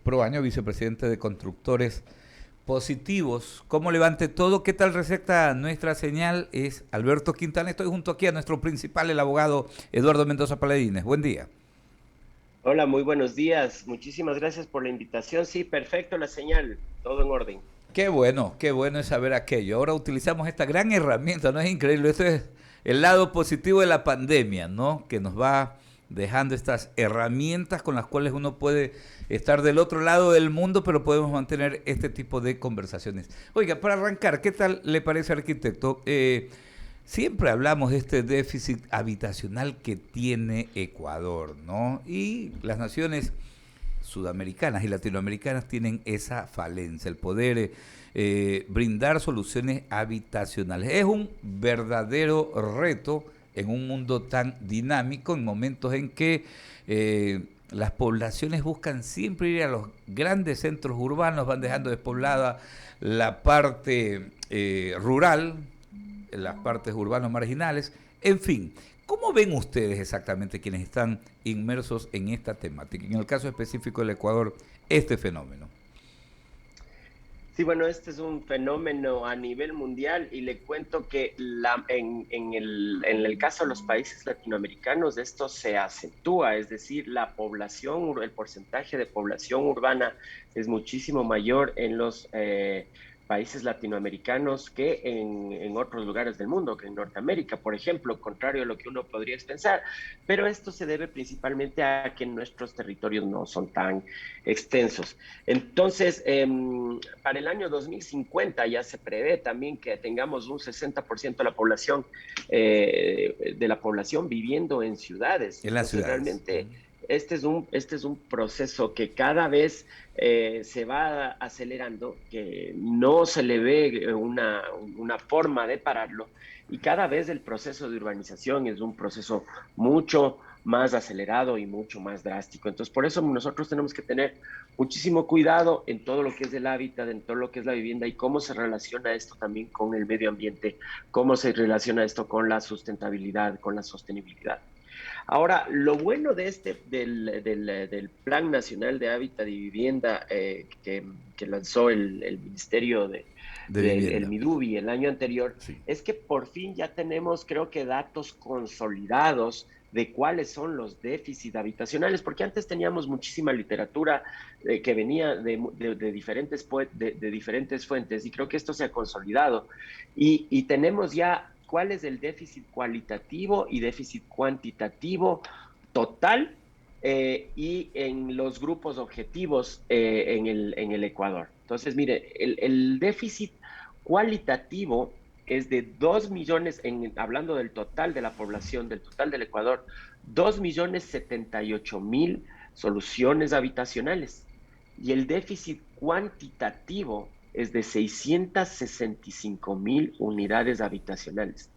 Proaño, vicepresidente de Constructores Positivos. ¿Cómo levante todo? ¿Qué tal receta nuestra señal? Es Alberto Quintana. Estoy junto aquí a nuestro principal, el abogado Eduardo Mendoza Paladines. Buen día. Hola, muy buenos días. Muchísimas gracias por la invitación. Sí, perfecto la señal. Todo en orden. Qué bueno es saber aquello. Ahora utilizamos esta gran herramienta, ¿no es increíble? Esto es el lado positivo de la pandemia, ¿no? Que nos va dejando estas herramientas con las cuales uno puede estar del otro lado del mundo, pero podemos mantener este tipo de conversaciones. Oiga, para arrancar, ¿qué tal le parece, arquitecto? Siempre hablamos de este déficit habitacional que tiene Ecuador, ¿no? Y las naciones sudamericanas y latinoamericanas tienen esa falencia, el poder brindar soluciones habitacionales. Es un verdadero reto en un mundo tan dinámico, en momentos en que las poblaciones buscan siempre ir a los grandes centros urbanos, van dejando despoblada la parte rural, las partes urbanos marginales, en fin. ¿Cómo ven ustedes exactamente quienes están inmersos en esta temática? En el caso específico del Ecuador, este fenómeno. Sí, bueno, este es un fenómeno a nivel mundial y le cuento que en el caso de los países latinoamericanos esto se acentúa, es decir, la población, el porcentaje de población urbana es muchísimo mayor en los países latinoamericanos que en otros lugares del mundo, que en Norteamérica, por ejemplo, contrario a lo que uno podría pensar. Pero esto se debe principalmente a que nuestros territorios no son tan extensos. Entonces, para el año 2050 ya se prevé también que tengamos un 60% de la población viviendo en ciudades. En las Entonces, ciudades. realmente este es un proceso que cada vez se va acelerando, que no se le ve una forma de pararlo, y cada vez el proceso de urbanización es un proceso mucho más acelerado y mucho más drástico. Entonces, por eso nosotros tenemos que tener muchísimo cuidado en todo lo que es el hábitat, en todo lo que es la vivienda y cómo se relaciona esto también con el medio ambiente, cómo se relaciona esto con la sustentabilidad, con la sostenibilidad. Ahora, lo bueno de del Plan Nacional de Hábitat y Vivienda que lanzó el Ministerio De del vivienda. MIDUBI el año anterior, Sí. es que por fin ya tenemos, creo que, datos consolidados de cuáles son los déficits habitacionales, porque antes teníamos muchísima literatura que venía de diferentes fuentes, y creo que esto se ha consolidado. Y tenemos ya cuál es el déficit cualitativo y déficit cuantitativo total y en los grupos objetivos en el Ecuador. Entonces, mire, el déficit cualitativo es de 2 millones, hablando del total de la población, del total del Ecuador, 2.078.000 soluciones habitacionales. Y el déficit cuantitativo es de 665.000 unidades habitacionales.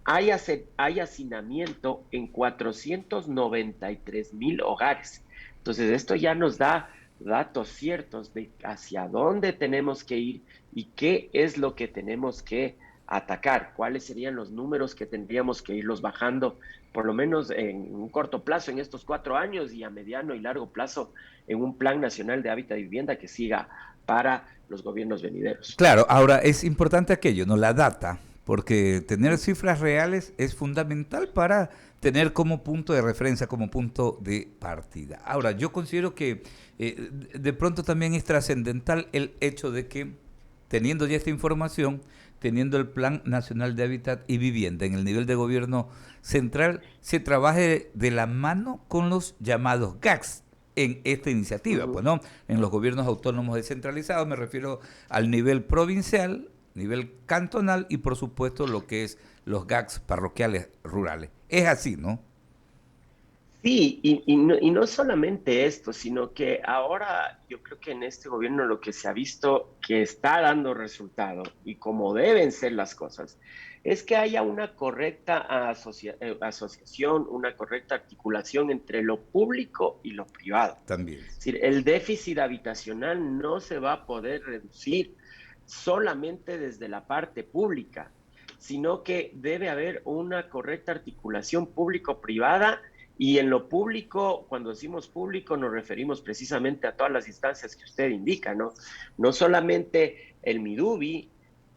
Hay hacinamiento en 493.000 hogares. Entonces, esto ya nos da datos ciertos de hacia dónde tenemos que ir y qué es lo que tenemos que atacar, cuáles serían los números que tendríamos que irlos bajando, por lo menos en un corto plazo, en estos 4 años, y a mediano y largo plazo, en un plan nacional de hábitat y vivienda que siga para los gobiernos venideros. Claro, ahora es importante aquello, ¿no? La data, porque tener cifras reales es fundamental para tener como punto de referencia, como punto de partida. Ahora, yo considero que de pronto también es trascendental el hecho de que, teniendo ya esta información, teniendo el Plan Nacional de Hábitat y Vivienda en el nivel de gobierno central, se trabaje de la mano con los llamados GACS en esta Uh iniciativa, pues -huh. no, en los gobiernos autónomos descentralizados, me refiero al nivel provincial, nivel cantonal y por supuesto lo que es los GACS parroquiales rurales. Es así, ¿no? Sí, y no solamente esto, sino que ahora yo creo que en este gobierno lo que se ha visto que está dando resultado y como deben ser las cosas, es que haya una correcta asociación, una correcta articulación entre lo público y lo privado. También. Es decir, el déficit habitacional no se va a poder reducir solamente desde la parte pública, sino que debe haber una correcta articulación público-privada Y en lo público, cuando decimos público, nos referimos precisamente a todas las instancias que usted indica, ¿no? No solamente el Midubi,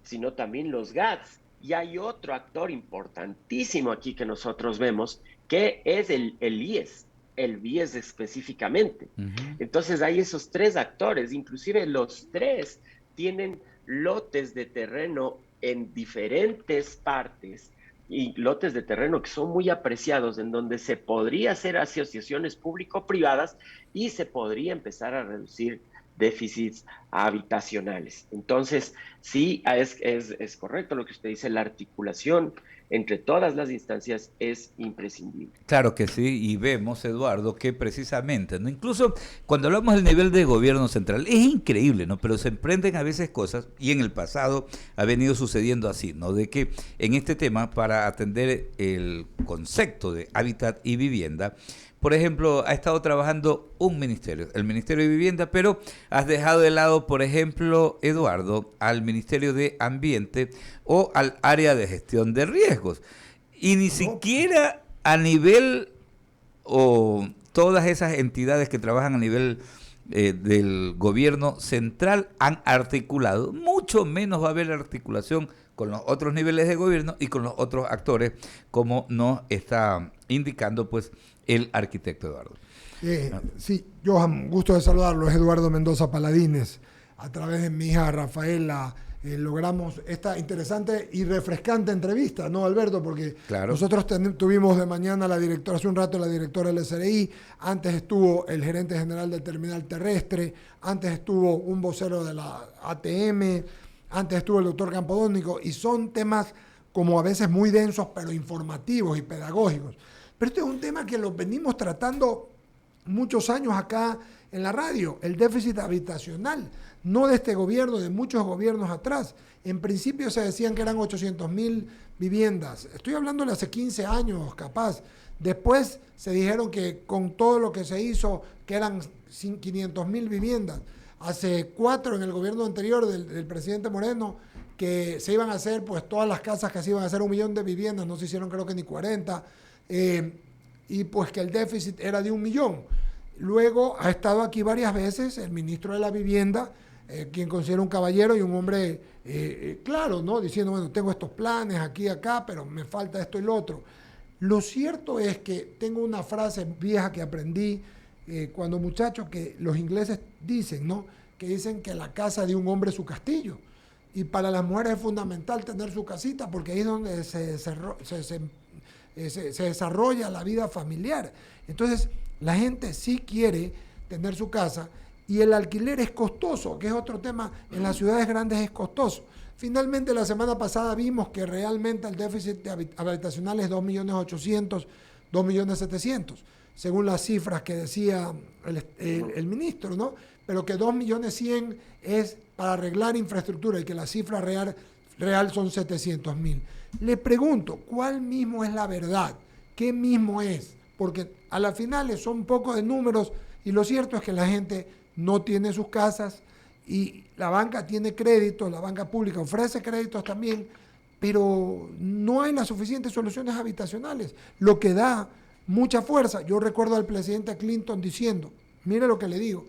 sino también los GATS. Y hay otro actor importantísimo aquí que nosotros vemos, que es el IES, el BIES específicamente. Ujú. Entonces hay esos tres actores, inclusive los tres tienen lotes de terreno en diferentes partes y lotes de terreno que son muy apreciados, en donde se podría hacer asociaciones público-privadas y se podría empezar a reducir déficits habitacionales. Entonces, sí, es correcto lo que usted dice, la articulación entre todas las instancias es imprescindible. Claro que sí, y vemos, Eduardo, que precisamente, ¿no? Incluso cuando hablamos del nivel de gobierno central, es increíble, ¿no? Pero se emprenden a veces cosas, y en el pasado ha venido sucediendo así, ¿no? De que en este tema, para atender el concepto de hábitat y vivienda, por ejemplo, ha estado trabajando un ministerio, el Ministerio de Vivienda, pero has dejado de lado, por ejemplo, Eduardo, al Ministerio de Ambiente o al área de gestión de riesgos. Y ni No, siquiera a nivel o todas esas entidades que trabajan a nivel del gobierno central han articulado, mucho menos va a haber articulación con los otros niveles de gobierno y con los otros actores, como nos está indicando pues el arquitecto Eduardo. sí, Johan, gusto de saludarlo, es Eduardo Mendoza Paladines. A través de mi hija Rafaela logramos esta interesante y refrescante entrevista, ¿no, Alberto? Porque Claro. nosotros tuvimos de mañana la directora, hace un rato la directora del SRI, antes estuvo el gerente general del terminal terrestre, antes estuvo un vocero de la ATM, antes estuvo el doctor Campodónico, y son temas como a veces muy densos, pero informativos y pedagógicos. Pero este es un tema que lo venimos tratando muchos años acá en la radio, el déficit habitacional, no de este gobierno, de muchos gobiernos atrás. En principio se decían que eran 800.000 viviendas, estoy hablando de hace 15 años capaz. Después se dijeron que con todo lo que se hizo, que eran 500.000 viviendas. Hace 4 en el gobierno anterior del presidente Moreno, que se iban a hacer pues todas las casas que se iban a hacer 1 millón de viviendas, no se hicieron creo que ni 40, y pues que el déficit era de 1 millón. Luego ha estado aquí varias veces el ministro de la Vivienda, quien considera un caballero y un hombre claro, ¿no? Diciendo, bueno, tengo estos planes aquí y acá, pero me falta esto y lo otro. Lo cierto es que tengo una frase vieja que aprendí cuando muchachos, que los ingleses dicen, ¿no? Que dicen que la casa de un hombre es su castillo. Y para las mujeres es fundamental tener su casita porque ahí es donde se desarrolla la vida familiar. Entonces, la gente sí quiere tener su casa y el alquiler es costoso, que es otro tema, en las ciudades grandes es costoso. Finalmente, la semana pasada vimos que realmente el déficit habitacional es 2.800.000, 2.700.000, según las cifras que decía el ministro, ¿no? Pero que 2.100.000 es para arreglar infraestructura y que la cifra real son 700.000. Le pregunto, ¿cuál mismo es la verdad? ¿Qué mismo es? Porque a la final son un poco de números y lo cierto es que la gente no tiene sus casas y la banca tiene créditos, la banca pública ofrece créditos también, pero no hay las suficientes soluciones habitacionales, lo que da mucha fuerza. Yo recuerdo al presidente Clinton diciendo, mire lo que le digo,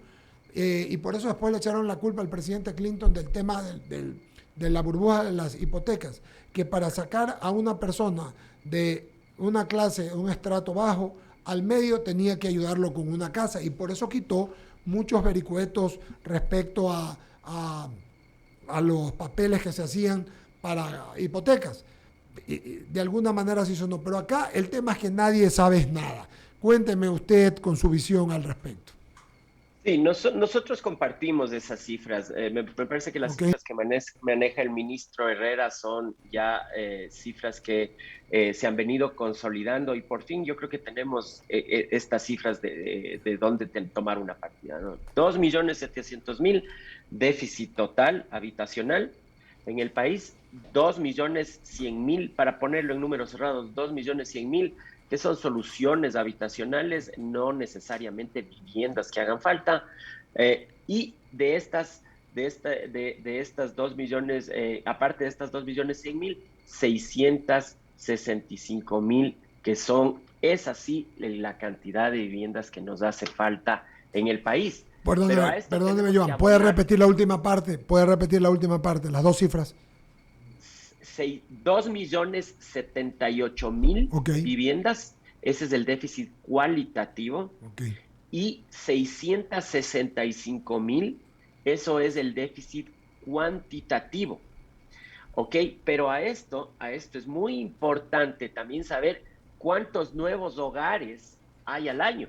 y por eso después le echaron la culpa al presidente Clinton del tema de la burbuja de las hipotecas, que para sacar a una persona de una clase, un estrato bajo, al medio tenía que ayudarlo con una casa y por eso quitó muchos vericuetos respecto a los papeles que se hacían para hipotecas. De alguna manera se hizo no, pero acá el tema es que nadie sabe nada. Cuénteme usted con su visión al respecto. Sí, nosotros compartimos esas cifras. Me parece que las Okay. cifras que maneja el ministro Herrera son ya cifras que se han venido consolidando y por fin yo creo que tenemos estas cifras de dónde tomar una partida, ¿no? 2.700.000 déficit total habitacional en el país, 2.100.000, para ponerlo en números cerrados, 2.100.000 que son soluciones habitacionales, no necesariamente viviendas que hagan falta. Y de estas 2 millones, aparte de estas 2.100.000, 665.000 que son es así la cantidad de viviendas que nos hace falta en el país. Pero a esto Perdóneme, tenemos Joan, que ¿puede abonar repetir la última parte? ¿Puede repetir la última parte? Las dos cifras. 2.078.000 Ok, viviendas, ese es el déficit cualitativo, ok. y 665.000, eso es el déficit cuantitativo. ¿Ok? Pero a esto es muy importante también saber cuántos nuevos hogares hay al año.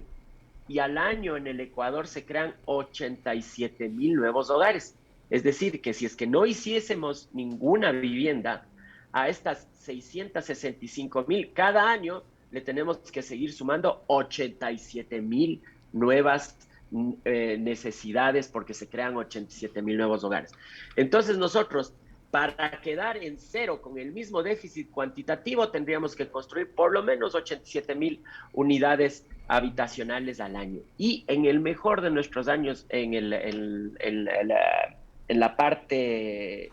Y al año en el Ecuador se crean 87.000 nuevos hogares. Es decir, que si es que no hiciésemos ninguna vivienda, a estas 665.000 cada año le tenemos que seguir sumando 87.000 nuevas necesidades porque se crean 87.000 nuevos hogares. Entonces nosotros, para quedar en cero con el mismo déficit cuantitativo, tendríamos que construir por lo menos 87.000 unidades habitacionales al año. Y en el mejor de nuestros años, en la parte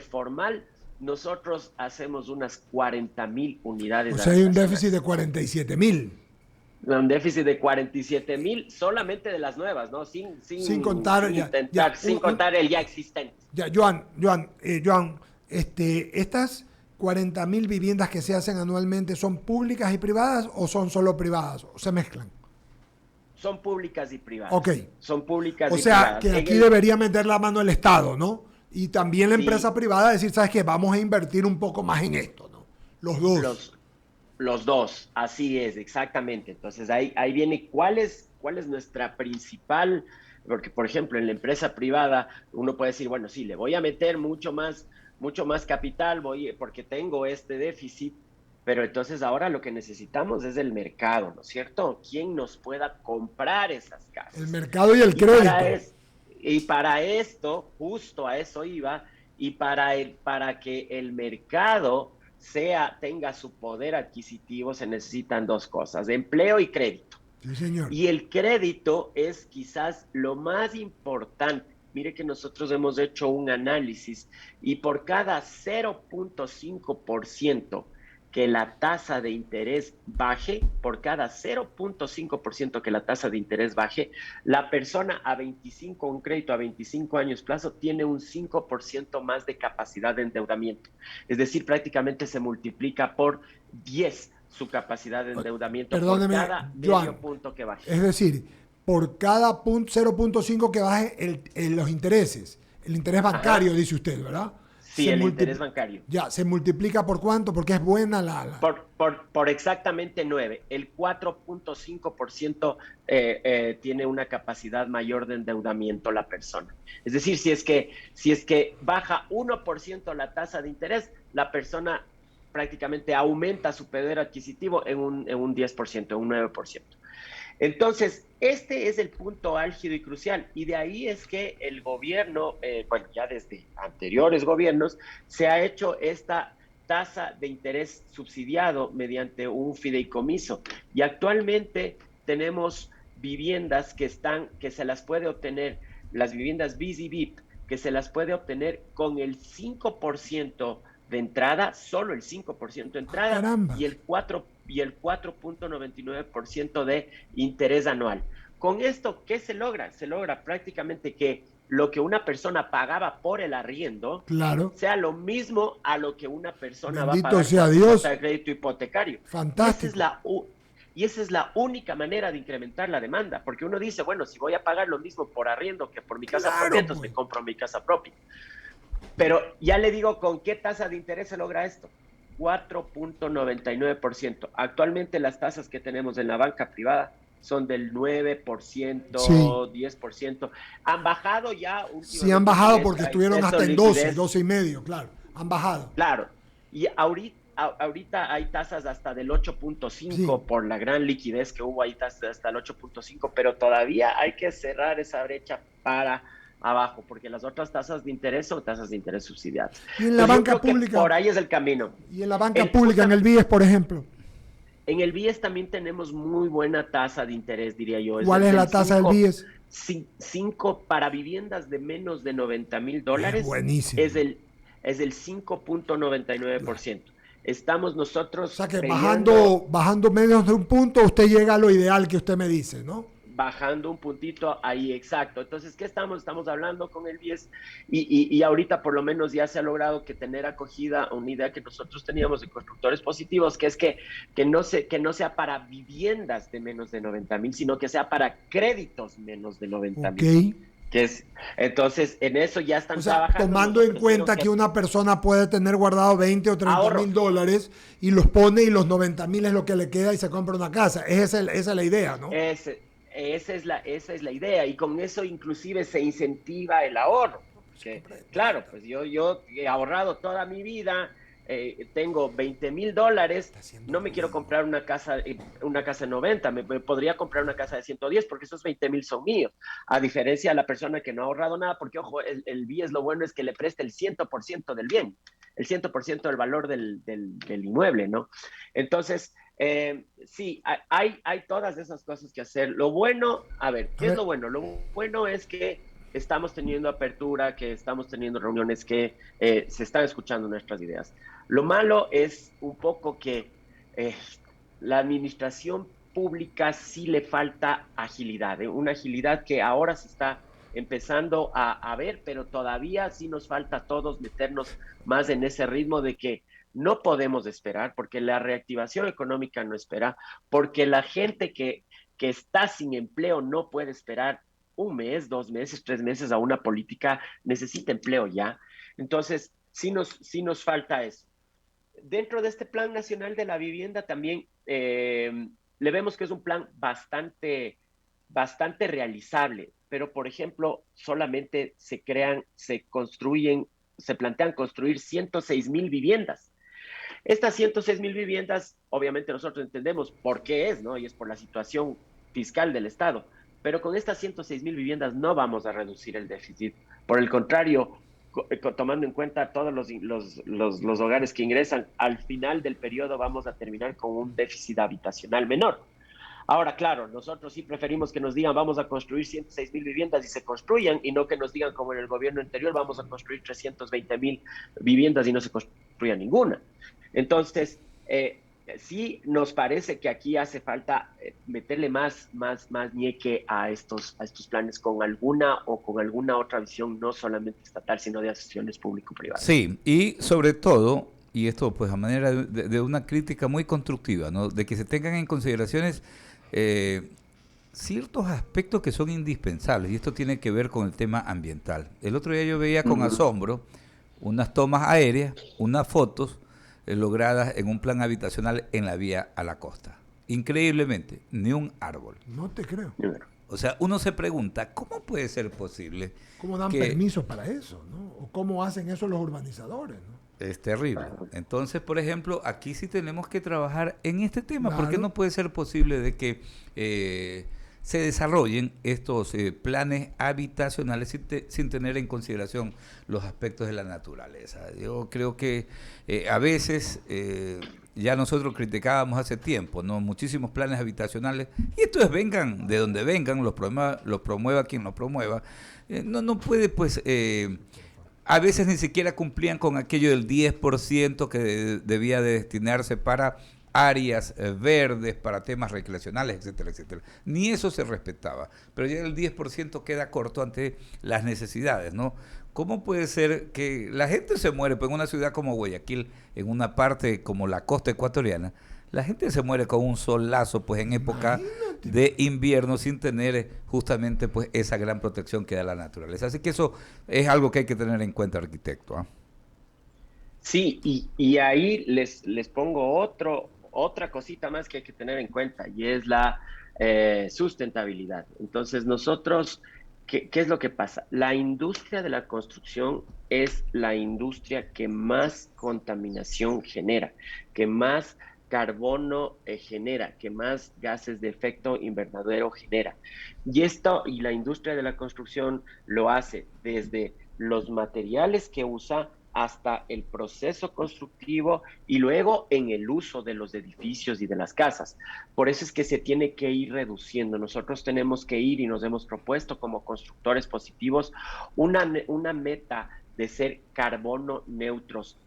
formal, nosotros hacemos unas 40.000 unidades O sea, hay un déficit de habitacionales. 47.000. Un déficit de 47.000 solamente de las nuevas, ¿no? Sin contar, Sin contar el ya existente. Joan, estas 40.000 viviendas que se hacen anualmente, ¿son públicas y privadas o son solo privadas? ¿O se mezclan? Son públicas y privadas. Ok. Son públicas O y sea, privadas. que aquí debería meter la mano el Estado, ¿no? Y también la Sí, empresa privada decir, ¿sabes qué? Vamos a invertir un poco más en esto, ¿no? Los dos. los dos, así es, exactamente. Entonces ahí viene cuál es nuestra principal, porque por ejemplo en la empresa privada uno puede decir, bueno, sí, le voy a meter mucho más capital, porque tengo este déficit, pero entonces ahora lo que necesitamos es el mercado, ¿no es cierto? ¿Quién nos pueda comprar esas El casas? mercado y el Y crédito. para esto, justo a eso iba, y para que el mercado tenga su poder adquisitivo, se necesitan dos cosas: empleo y crédito. Sí, señor. Y el crédito es quizás lo más importante. Mire que nosotros hemos hecho un análisis y por cada 0.5% que la tasa de interés baje, por cada 0.5% que la tasa de interés baje, la persona un crédito a 25 años plazo, tiene un 5% más de capacidad de endeudamiento. Es decir, prácticamente se multiplica por 10 su capacidad de endeudamiento por Perdóneme, cada Joan. medio punto que baje. Es decir, por cada 0.5 que baje los intereses, el interés bancario, Ajá. dice usted, ¿verdad? Sí, el interés bancario. Ya, ¿se multiplica por cuánto? Porque es buena Por exactamente 9. El 4.5% tiene una capacidad mayor de endeudamiento la persona. Es decir, si es que baja 1% la tasa de interés, la persona prácticamente aumenta su poder adquisitivo en un 10%, en un 9%. Entonces, este es el punto álgido y crucial, y de ahí es que el gobierno, bueno, ya desde anteriores gobiernos, se ha hecho esta tasa de interés subsidiado mediante un fideicomiso, y actualmente tenemos viviendas que se las puede obtener, las viviendas BIS y BIP, que se las puede obtener con el 5% de entrada, solo el 5% de entrada, caramba. y el 4.99% de interés anual. Con esto, ¿qué se logra? Se logra prácticamente que lo que una persona pagaba por el arriendo Claro. sea lo mismo a lo que una persona Bendito va a pagar sea por su Dios. tasa de crédito hipotecario. Fantástico. Y esa es la única manera de incrementar la demanda, porque uno dice, bueno, si voy a pagar lo mismo por arriendo que por mi casa propia, entonces pues. me compro mi casa propia. Pero ya le digo, ¿con qué tasa de interés se logra esto? 4.99%. Actualmente las tasas que tenemos en la banca privada son del 9%, Sí. 10%. Han bajado ya últimamente. Sí, han bajado porque estuvieron hasta en 12, liquidez. 12 y medio, claro. Han bajado. Claro. Y ahorita hay tasas hasta del 8.5 Sí. por la gran liquidez que hubo, ahí hasta el 8.5, pero todavía hay que cerrar esa brecha para abajo, porque las otras tasas de interés son tasas de interés subsidiadas. Y en la banca pública. Por ahí es el camino. Y en la banca pública, en el BIES, por ejemplo. En el BIES también tenemos muy buena tasa de interés, diría yo. ¿Cuál es la tasa del BIES? 5 para viviendas de menos de $90,000. Buenísimo. Es el 5.99%. estamos O nosotros sea que peleando, bajando menos de un punto, usted llega a lo ideal que usted me dice, ¿no? bajando un puntito ahí, exacto. Entonces, ¿qué estamos? Estamos hablando con el BIES y ahorita por lo menos ya se ha logrado que tener acogida a una idea que nosotros teníamos de constructores positivos, que es que no sea para viviendas de menos de 90,000, sino que sea para créditos menos de 90 Ok. mil. Que es, entonces, en eso ya O están sea, trabajando, tomando nos en ofrecieron cuenta que una persona puede tener guardado 20 o 30 mil ahorros. dólares y los pone y los 90,000 es lo que le queda y se compra una casa. Esa es la idea, ¿no? Esa es la idea y con eso inclusive se incentiva el ahorro. Se Que, compra claro, deposita. pues yo he ahorrado toda mi vida, tengo $20,000, Está haciendo no me quiero ruido. comprar una casa de 90, me podría comprar una casa de 110 porque esos 20,000 son míos, a diferencia de la persona que no ha ahorrado nada, porque ojo, el BIES lo bueno es que le presta el 100% del bien, el 100% del valor del inmueble, ¿no? Entonces, sí, hay todas esas cosas que hacer. Lo bueno, a ver, A ¿qué es ver, lo bueno? Lo bueno es que estamos teniendo apertura, que estamos teniendo reuniones, que se están escuchando nuestras ideas. Lo malo es un poco que la administración pública sí le falta agilidad, una agilidad que ahora se está empezando a ver, pero todavía sí nos falta a todos meternos más en ese ritmo de que no podemos esperar, porque la reactivación económica no espera, porque la gente que está sin empleo no puede esperar un mes, 2 meses, 3 meses a una política, necesita empleo ya. Entonces, sí nos falta eso. Dentro de este Plan Nacional de la Vivienda también le vemos que es un plan bastante realizable, pero por ejemplo, solamente se construyen, se plantean construir 106,000 viviendas. Estas 106,000 viviendas, obviamente nosotros entendemos por qué es, ¿no? Y es por la situación fiscal del Estado. Pero con estas 106,000 viviendas no vamos a reducir el déficit. Por el contrario, tomando en cuenta todos los hogares que ingresan, al final del periodo vamos a terminar con un déficit habitacional menor. Ahora, claro, nosotros sí preferimos que nos digan vamos a construir 106,000 viviendas y se construyan y no que nos digan como en el gobierno anterior vamos a construir 320,000 viviendas y no se construya ninguna. Entonces, sí nos parece que aquí hace falta meterle más ñeque a estos planes con alguna otra visión, no solamente estatal, sino de asociaciones público-privadas. Sí, y sobre todo, y esto pues a manera de una crítica muy constructiva, ¿no? De que se tengan en consideraciones eh, ciertos aspectos que son indispensables, y esto tiene que ver con el tema ambiental. El otro día yo veía con Ujú. asombro unas tomas aéreas, unas fotos logradas en un plan habitacional en la vía a la costa. Increíblemente, ni un árbol. no te creo. O sea, uno se pregunta, ¿cómo puede ser posible ¿Cómo dan que permiso para eso, no? ¿O cómo hacen eso los urbanizadores, no? es terrible? Entonces, por ejemplo, aquí sí tenemos que trabajar en este tema, porque Claro. no puede ser posible de que se desarrollen estos planes habitacionales sin tener en consideración los aspectos de la naturaleza. Yo creo que a veces ya nosotros criticábamos hace tiempo, ¿no? Muchísimos planes habitacionales, y esto es vengan de donde vengan, los promueva quien los promueva. No puede, pues, a veces ni siquiera cumplían con aquello del 10% que debía de destinarse para áreas verdes, para temas recreacionales, etcétera, etcétera. Ni eso se respetaba, pero ya el 10% queda corto ante las necesidades, ¿no? ¿Cómo puede ser que la gente se muere, pues en una ciudad como Guayaquil, en una parte como la costa ecuatoriana, la gente se muere con un solazo, pues en época Imagínate. de invierno, sin tener justamente pues esa gran protección que da la naturaleza? Así que eso es algo que hay que tener en cuenta, arquitecto, ¿ah? Sí, y ahí les pongo otra cosita más que hay que tener en cuenta y es la sustentabilidad. Entonces, nosotros, ¿qué es lo que pasa? La industria de la construcción es la industria que más contaminación genera, que más carbono genera, que más gases de efecto invernadero genera. Y la industria de la construcción lo hace desde los materiales que usa hasta el proceso constructivo y luego en el uso de los edificios y de las casas. Por eso es que se tiene que ir reduciendo. Nosotros tenemos que ir y nos hemos propuesto como constructores positivos una meta de ser carbono neutros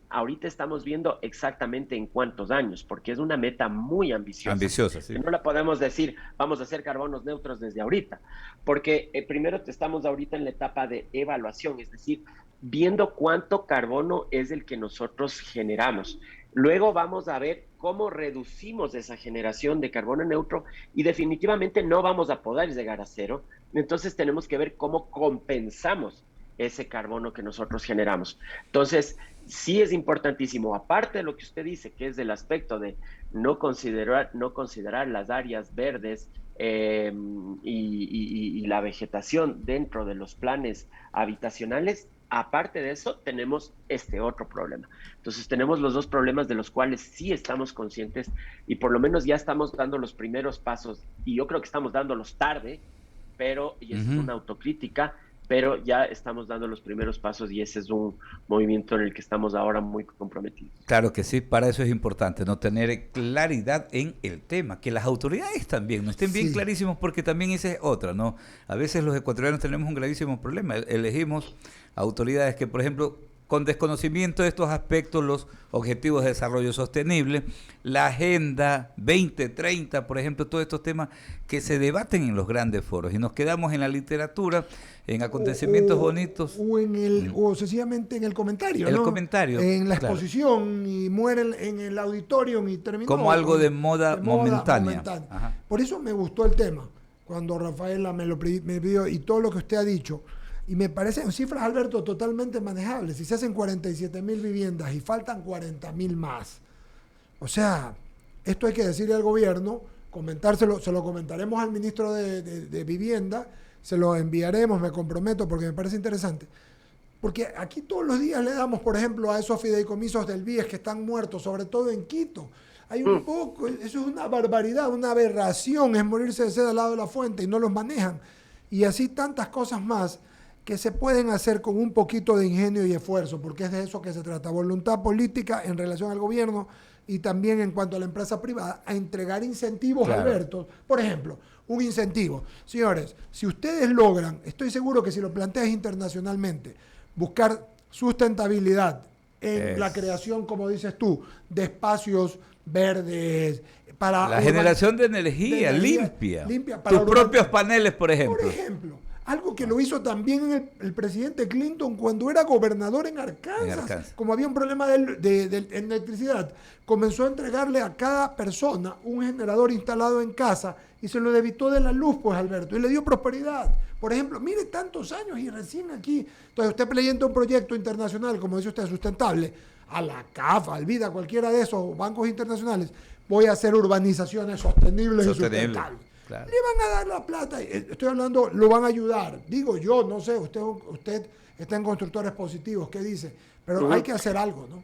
ahorita estamos viendo exactamente en cuántos años, porque es una meta muy ambiciosa. Ambiciosa, sí. No la podemos decir, vamos a hacer carbonos neutros desde ahorita, porque primero estamos ahorita en la etapa de evaluación, es decir, viendo cuánto carbono es el que nosotros generamos. Luego vamos a ver cómo reducimos esa generación de carbono neutro y definitivamente no vamos a poder llegar a cero. Entonces tenemos que ver cómo compensamos ese carbono que nosotros generamos. Entonces, sí es importantísimo, aparte de lo que usted dice, que es del aspecto de no considerar las áreas verdes y la vegetación dentro de los planes habitacionales. Aparte de eso, tenemos este otro problema. Entonces, tenemos los dos problemas de los cuales sí estamos conscientes y por lo menos ya estamos dando los primeros pasos, y yo creo que estamos dándolos tarde, pero, y eso es una autocrítica, pero ya estamos dando los primeros pasos y ese es un movimiento en el que estamos ahora muy comprometidos. Claro que sí, para eso es importante, no tener claridad en el tema, que las autoridades también no estén bien clarísimos, porque también esa es otra, ¿no? A veces los ecuatorianos tenemos un gravísimo problema, elegimos autoridades que, por ejemplo, con desconocimiento de estos aspectos, los objetivos de desarrollo sostenible, la Agenda 2030, por ejemplo, todos estos temas que se debaten en los grandes foros y nos quedamos en la literatura, en acontecimientos bonitos. O sencillamente en el comentario, el ¿no? comentario. En la exposición, y muere en el auditorium y terminó. Como algo de moda momentánea. Por eso me gustó el tema, cuando Rafaela me pidió, y todo lo que usted ha dicho. Y me parecen cifras, Alberto, totalmente manejables. Si se hacen 47,000 viviendas y faltan 40,000 más. O sea, esto hay que decirle al gobierno, comentárselo, se lo comentaremos al ministro de Vivienda, se lo enviaremos, me comprometo, porque me parece interesante. Porque aquí todos los días le damos, por ejemplo, a esos fideicomisos del BIES que están muertos, sobre todo en Quito. Hay un poco, eso es una barbaridad, una aberración, es morirse de sed al lado de la fuente y no los manejan. Y así tantas cosas más que se pueden hacer con un poquito de ingenio y esfuerzo, porque es de eso que se trata, voluntad política en relación al gobierno y también en cuanto a la empresa privada, a entregar incentivos, claro. Alberto, por ejemplo, un incentivo. Señores, si ustedes logran, estoy seguro que si lo planteas internacionalmente, buscar sustentabilidad en la creación, como dices tú, de espacios verdes, para la generación de energía limpia para tus propios paneles, por ejemplo. Por ejemplo, algo que lo hizo también el presidente Clinton cuando era gobernador en Arkansas. Como había un problema de electricidad, comenzó a entregarle a cada persona un generador instalado en casa y se lo debitó de la luz, pues, Alberto, y le dio prosperidad. Por ejemplo, mire, tantos años y recién aquí. Entonces, usted presenta un proyecto internacional, como dice usted, sustentable, a la CAF, al VIDA, cualquiera de esos bancos internacionales, voy a hacer urbanizaciones sostenibles y sustentables. Claro. Le van a dar la plata, estoy hablando, lo van a ayudar. Digo yo, no sé, usted está en Constructores Positivos, ¿qué dice? Pero hay que hacer algo, ¿no?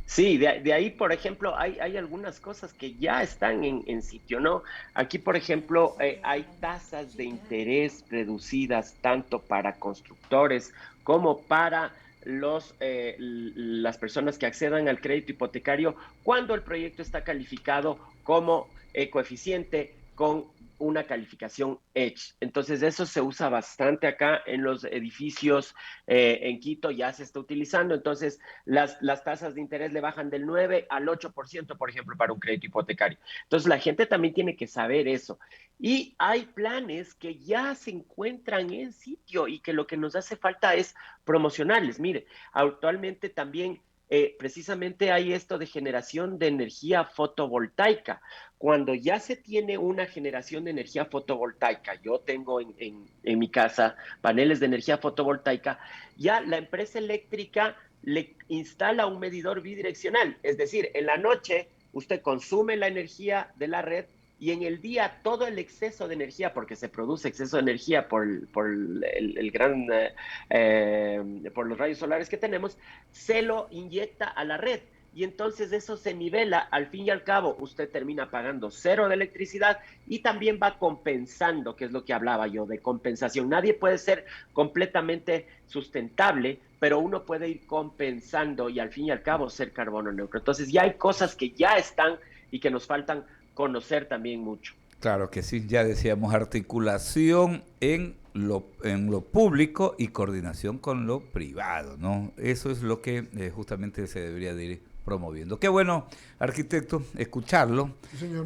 Sí, de ahí, por ejemplo, hay algunas cosas que ya están en sitio, ¿no? Aquí, por ejemplo, hay tasas de interés reducidas tanto para constructores como para las personas que accedan al crédito hipotecario cuando el proyecto está calificado como coeficiente con una calificación Edge. Entonces eso se usa bastante acá en los edificios en Quito, ya se está utilizando. Entonces las tasas de interés le bajan del 9 al 8%, por ejemplo, para un crédito hipotecario. Entonces la gente también tiene que saber eso. Y hay planes que ya se encuentran en sitio y que lo que nos hace falta es promocionarles. Mire, actualmente también precisamente hay esto de generación de energía fotovoltaica. Cuando ya se tiene una generación de energía fotovoltaica, yo tengo en mi casa paneles de energía fotovoltaica, ya la empresa eléctrica le instala un medidor bidireccional, es decir, en la noche usted consume la energía de la red y en el día todo el exceso de energía, porque se produce exceso de energía por los rayos solares que tenemos, se lo inyecta a la red. Y entonces eso se nivela, al fin y al cabo usted termina pagando cero de electricidad y también va compensando, que es lo que hablaba yo de compensación. Nadie puede ser completamente sustentable, pero uno puede ir compensando y al fin y al cabo ser carbono neutro. Entonces ya hay cosas que ya están y que nos faltan conocer también mucho. Claro que sí, ya decíamos, articulación en en lo público y coordinación con lo privado, ¿no? Eso es lo que justamente se debería de ir promoviendo. Qué bueno, arquitecto, escucharlo, Sí, señor.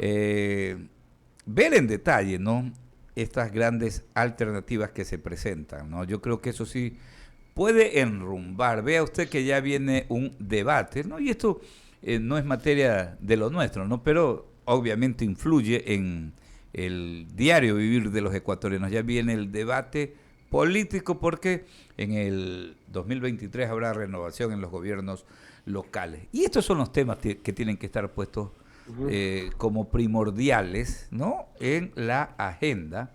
ver en detalle, ¿no?, estas grandes alternativas que se presentan, ¿no? Yo creo que eso sí puede enrumbar. Vea usted que ya viene un debate, ¿no? Y esto no es materia de lo nuestro, ¿no? Pero obviamente influye en el diario vivir de los ecuatorianos. Ya viene el debate político porque en el 2023 habrá renovación en los gobiernos locales. Y estos son los temas que tienen que estar puestos como primordiales, ¿no?, en la agenda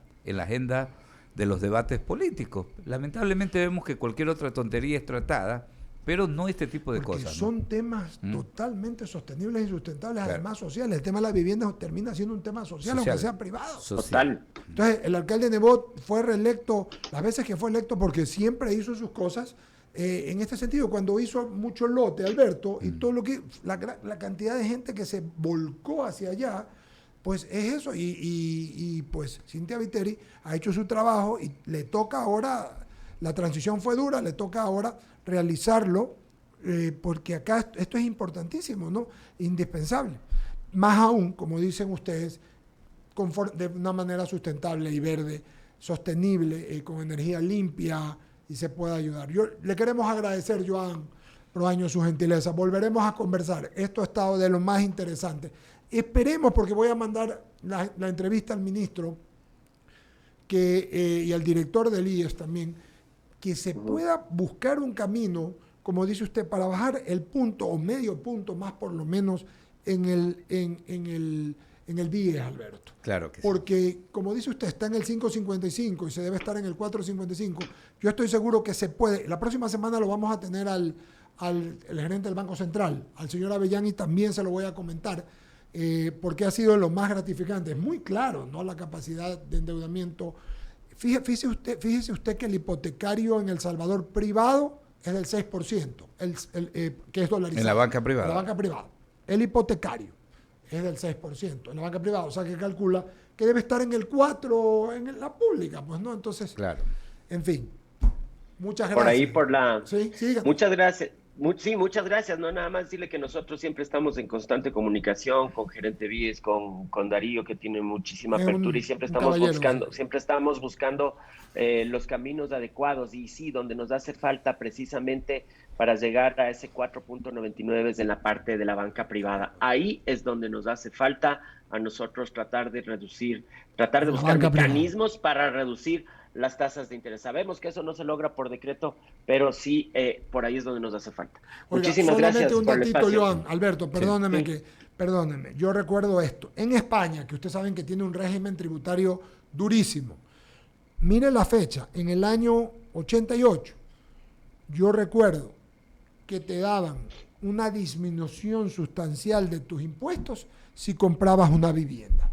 de los debates políticos. Lamentablemente vemos que cualquier otra tontería es tratada, pero no este tipo de Porque cosas, son ¿no? temas totalmente sostenibles y sustentables, Claro. además sociales. El tema de la vivienda termina siendo un tema social, aunque sea privado. Total. Entonces, el alcalde Nebot fue reelecto las veces que fue electo porque siempre hizo sus cosas. En este sentido, cuando hizo mucho lote, Alberto, y todo lo que la cantidad de gente que se volcó hacia allá, pues es eso. Y pues Cintia Viteri ha hecho su trabajo y le toca ahora, la transición fue dura, le toca ahora realizarlo, porque acá esto es importantísimo, ¿no? Indispensable. Más aún, como dicen ustedes, de una manera sustentable y verde, sostenible, con energía limpia, y se pueda ayudar. Le queremos agradecer, Joan Proaño, su gentileza. Volveremos a conversar. Esto ha estado de lo más interesante. Esperemos, porque voy a mandar la entrevista al ministro y al director del IES también, que se pueda buscar un camino, como dice usted, para bajar el punto o medio punto más por lo menos en el DIES, Alberto. Claro que sí. Porque, como dice usted, está en el 5.55 y se debe estar en el 4.55. Yo estoy seguro que se puede. La próxima semana lo vamos a tener el gerente del Banco Central, al señor Avellán, y también se lo voy a comentar, porque ha sido lo más gratificante. Es muy claro, ¿no?, la capacidad de endeudamiento. Fíjese usted que el hipotecario en El Salvador privado es del 6%, que es dolarizado. En la banca privada. En la banca privada. El hipotecario es del 6% en la banca privada, o sea que calcula que debe estar en el 4% en la pública, pues, ¿no? Entonces, Claro. en fin, muchas gracias. Por ahí, por la... Sí, siga. Muchas gracias. Sí, muchas gracias. No, nada más decirle que nosotros siempre estamos en constante comunicación con Gerente Víez, con Darío, que tiene muchísima Es apertura, y siempre estamos caballero, buscando, sí. siempre estamos buscando los caminos adecuados, y sí, donde nos hace falta precisamente para llegar a ese 4.99 es en la parte de la banca privada. Ahí es donde nos hace falta a nosotros tratar de buscar mecanismos para reducir las tasas de interés. Sabemos que eso no se logra por decreto, pero sí, por ahí es donde nos hace falta. Oiga, Muchísimas gracias un por el datito, espacio. Joan. Alberto, perdóneme Sí. perdóneme, yo recuerdo esto. En España, que ustedes saben que tiene un régimen tributario durísimo, mire la fecha, en el año 88, yo recuerdo que te daban una disminución sustancial de tus impuestos si comprabas una vivienda,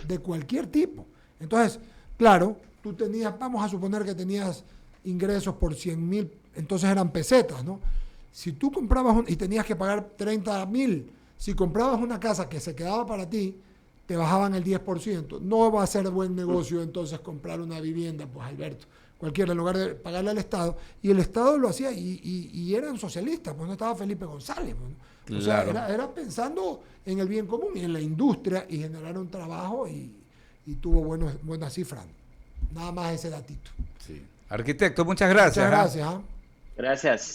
de cualquier tipo. Entonces, claro, tú tenías, vamos a suponer que tenías ingresos por 100.000, entonces eran pesetas, ¿no? Si tú comprabas y tenías que pagar 30.000, si comprabas una casa que se quedaba para ti, te bajaban el 10%. No va a ser buen negocio entonces comprar una vivienda, pues, Alberto. Cualquiera, en lugar de pagarle al Estado. Y el Estado lo hacía, y eran socialistas, pues no estaba Felipe González. Pues, ¿no? Claro. O sea, era pensando en el bien común y en la industria, y generaron trabajo y tuvo buenas cifras. Nada más ese datito. Sí. Arquitecto, muchas gracias. Muchas gracias. Gracias.